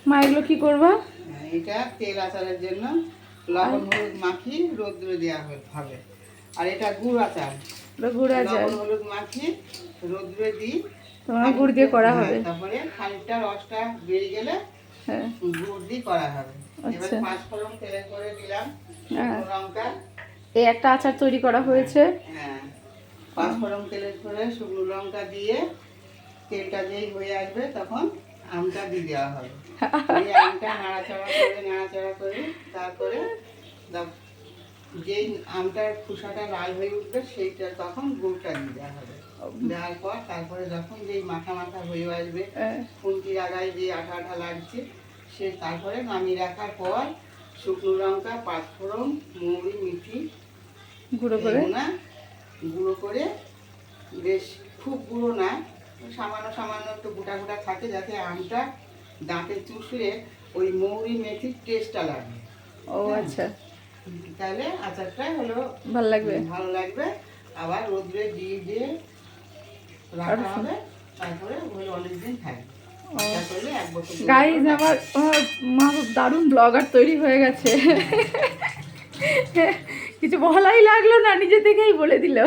মা এগুলো কি করবা? এটা তেল আচারের জন্য লবণ হলুদ মাখি রোদ্রে দেওয়া হবে। আর এটা গুড় আচার, গুড় আচার লবণ হলুদ মাখি রোদ্রে দিই। তোমার গুড় দিয়ে করা হবে। তারপরে খানিকটা রসটা বেরিয়ে গেলে হ্যাঁ গুড় দিয়ে করা হবে। এবার আচ্ছা 5 ফোড়ন তেলে করে দিলাম, হ্যাঁ, শুকনো লঙ্কা। এই একটা আচার তৈরি করা হয়েছে। হ্যাঁ 5 ফোড়ন তেলে করে শুকনো লঙ্কা দিয়ে তেলটা যেই হয়ে আসবে তখন আমটা দিয়ে দেওয়া হবে। এই আমটা নাড়াচাড়া করে তারপরে যেই আমটার খোসাটা লাল হয়ে উঠবে সেইটা তখন গুড়টা দিয়ে দেওয়া হবে। দেওয়ার পর তারপরে যখন যেই মাখা মাখা হয়ে আসবে, খুন্তির আগায় যে আঠা আঠা লাগছে, সে তারপরে নামিয়ে রাখার পর শুকনো লঙ্কা 5 ফোড়ন মৌরি মিঠি গুঁড়ো করে বেশ খুব গুঁড়ো না, সামান্য সামান্য একটু গোটা গোটা থাকে যাতে আমটা দাঁতে চুষলে ওই মৌরি মেথির টেস্টটা লাগে। ও আচ্ছা, তাহলে আচারটা হলো ভালো লাগবে। আবার রোদ্রে দিয়ে রাখা হবে, তারপরে ওই অনেকদিন থাকবে। গাইজ আমার মা দারুণ ব্লগার তৈরি হয়ে গেছে। কিছু বলাই লাগলো না, নিজে থেকেই বলে দিল।